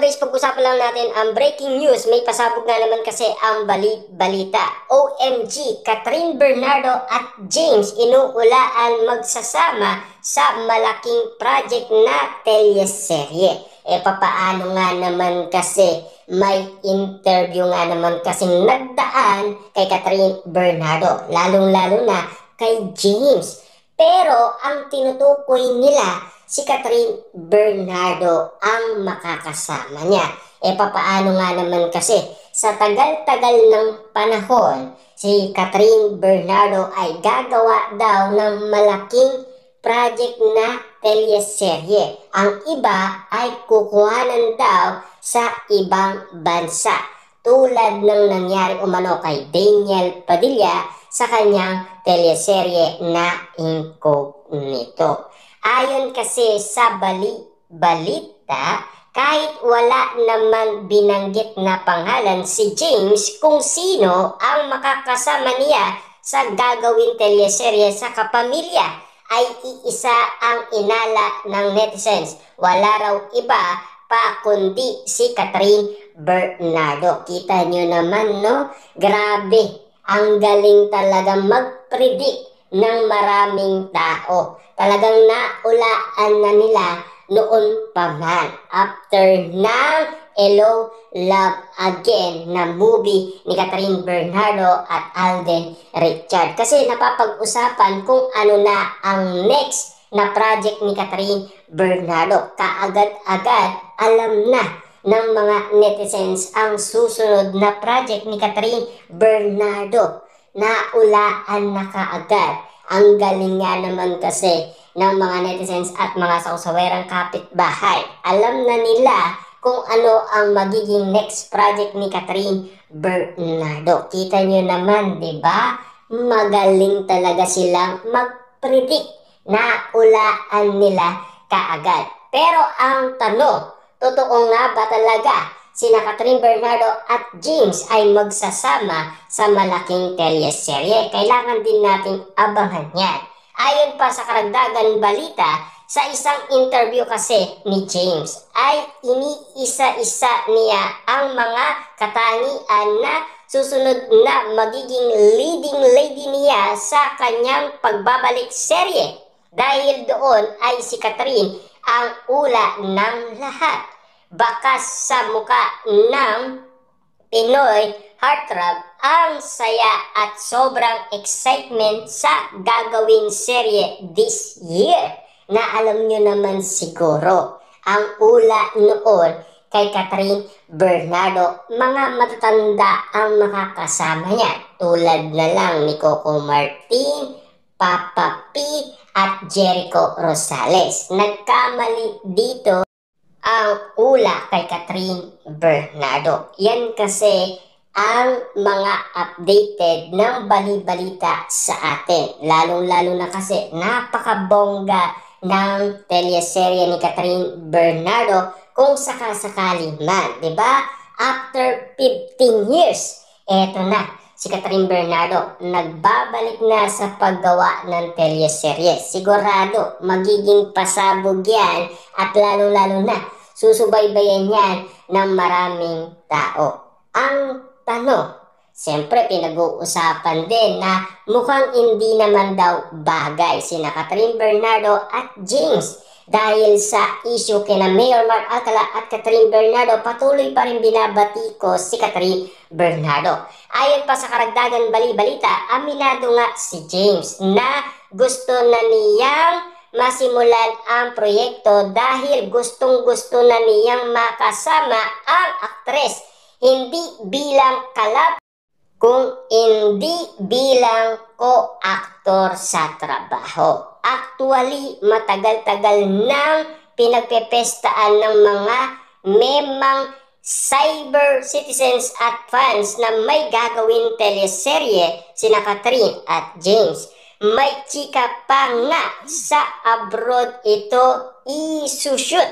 guys, pag-usapan lang natin ang breaking news. May pasabog nga naman kasi ang balita. OMG, Catherine Bernardo at James inuulaan magsasama sa malaking project na teleserye. Papaano nga naman kasi may interview nga naman kasing nagdaan kay Catherine Bernardo, lalong-lalo na kay James. Pero ang tinutukoy nila, si Catherine Bernardo ang makakasama niya. Papaano nga naman kasi sa tagal-tagal ng panahon, si Catherine Bernardo ay gagawa daw ng malaking project na teleserye. Ang iba ay kukuhanan daw sa ibang bansa. Tulad ng nangyari umano kay Daniel Padilla sa kanyang teleserye na Incognito. Ayon kasi sa balita, kahit wala naman binanggit na pangalan si James kung sino ang makakasama niya sa gagawing teleserye sa kapamilya, ay iisa ang inala ng netizens. Wala raw iba pa kundi si Catherine Bernardo. Kita nyo naman, no? Grabe, ang galing talaga mag-predict ng maraming tao. Talagang naulaan na nila noon pa man. After ng Hello, Love Again na movie ni Catherine Bernardo at Alden Richard. Kasi napapag-usapan kung ano na ang next na project ni Catherine Bernardo. Kaagad-agad alam na ng mga netizens ang susunod na project ni Catherine Bernardo. Naulaan na kaagad. Ang galing nga naman kasi ng mga netizens at mga sausawerang kapitbahay. Alam na nila kung ano ang magiging next project ni Catherine Bernardo. Kita nyo naman, di ba? Magaling talaga silang mag-predict. Naulaan nila kaagad. Pero ang tanong, totoo nga ba talaga sina Catherine Bernardo at James ay magsasama sa malaking teleserye? Kailangan din nating abangan yan. Ayon pa sa karagdagan balita, sa isang interview kasi ni James ay iniisa-isa niya ang mga katangian na susunod na magiging leading lady niya sa kanyang pagbabalik serye. Dahil doon ay si Catherine ang ula ng lahat. Bakas sa muka ng Pinoy heartthrob ang saya at sobrang excitement sa gagawing serye this year. Na alam nyo naman siguro, ang ula noon kay Catherine Bernardo, mga matatanda ang makakasama niya. Tulad na lang ni Coco Martin, Papa P at Jericho Rosales. Nagkamali dito ang ula kay Catherine Bernardo. Yan kasi ang mga updated ng bali-balita sa atin. Lalong-lalo na kasi napakabongga ng teleserye ni Catherine Bernardo kung sakasakali man. Diba? After 15 years, eto na. Si Catherine Bernardo nagbabalik na sa paggawa ng teleserye. Sigurado magiging pasabog yan at lalo-lalo na susubaybayan yan ng maraming tao. Ang tanong, siyempre pinag-uusapan din na mukhang hindi naman daw bagay sina Catherine Bernardo at James. Dahil sa issue kina Mayor Mark Alcala at Catherine Bernardo, patuloy pa rin binabatikos si Catherine Bernardo. Ayon pa sa karagdagan bali-balita, aminado nga si James na gusto na niyang masimulan ang proyekto dahil gustong-gusto na niyang makasama ang aktres. Hindi bilang kalab, kung hindi bilang co-actor sa trabaho. Actually, matagal-tagal nang pinagpepestaan ng mga memang cyber citizens at fans na may gagawin teleserye sina Catherine at James. May chika pa nga sa abroad ito isushoot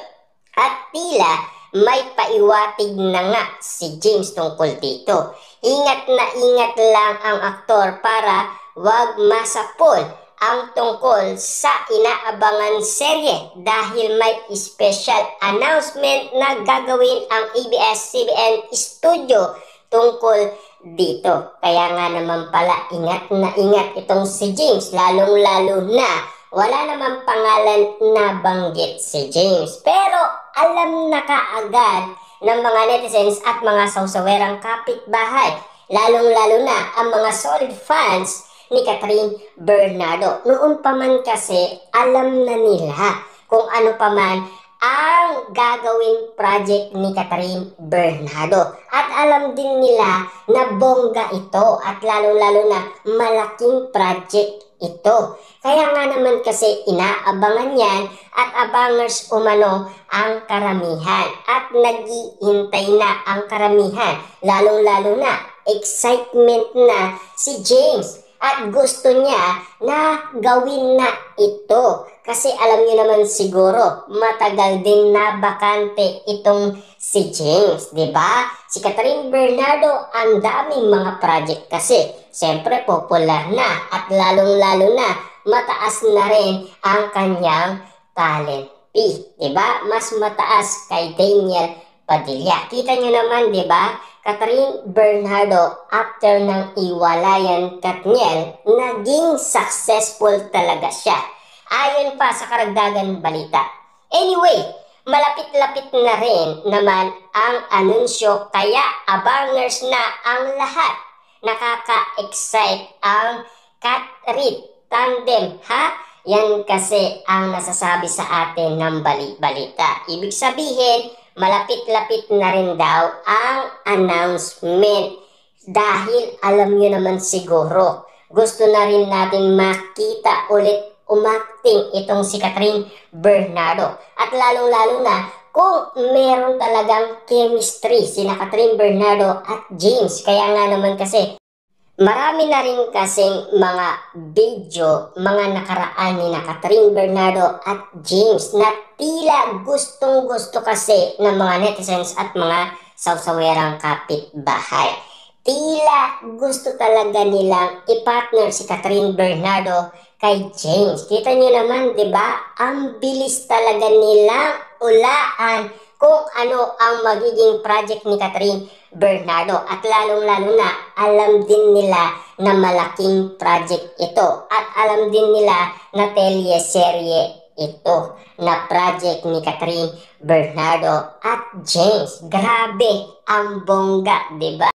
at tila may paiwatig na nga si James tungkol dito. Ingat na ingat lang ang aktor para wag masapol ang tungkol sa inaabangan serye dahil may special announcement na gagawin ang ABS-CBN Studio tungkol dito. Kaya nga naman pala, ingat na ingat itong si James, lalong-lalo na wala namang pangalan na banggit si James. Pero alam na kaagad ng mga netizens at mga sausawerang kapitbahay, lalong-lalo na ang mga solid fans ni Catherine Bernardo. Noon pa man kasi, alam na nila kung ano pa man ang gagawing project ni Catherine Bernardo. At alam din nila na bongga ito at lalo-lalo na malaking project ito. Kaya nga naman kasi inaabangan yan at abangers umano ang karamihan. At naghihintay na ang karamihan. Lalong-lalo na excitement na si James. At gusto niya na gawin na ito. Kasi alam niyo naman siguro, matagal din na bakante itong si James, di ba? Si Catherine Bernardo, ang daming mga project kasi. Siyempre, popular na at lalong-lalo na mataas na rin ang kanyang talent fee, di ba? Mas mataas kay Daniel Padilla. Kita niyo naman, di ba? Catherine Bernardo, after ng iwalayan Katniel, naging successful talaga siya. Ayon pa sa karagdagan balita. Anyway, malapit-lapit na rin naman ang anunsyo kaya abangers na ang lahat. Nakaka-excite ang Kat-Reed tandem, ha? Yan kasi ang nasasabi sa atin ng balita. Ibig sabihin, malapit-lapit na rin daw ang announcement dahil alam nyo naman siguro, gusto na rin natin makita ulit umakting itong si Catherine Bernardo. At lalong-lalo na kung meron talagang chemistry sina Catherine Bernardo at James. Kaya nga naman kasi, marami na rin kasing mga video, mga nakaraan ni na Catherine Bernardo at James na tila gustong-gusto kasi ng mga netizens at mga sausawerang kapitbahay. Tila gusto talaga nilang ipartner si Catherine Bernardo kay James. Kita niyo naman, di ba? Ang bilis talaga nilang ulaan kung ano ang magiging project ni Catherine Bernardo. At lalong-lalo na, alam din nila na malaking project ito. At alam din nila na teleserye ito na project ni Catherine Bernardo at James. Grabe ang bongga, di ba?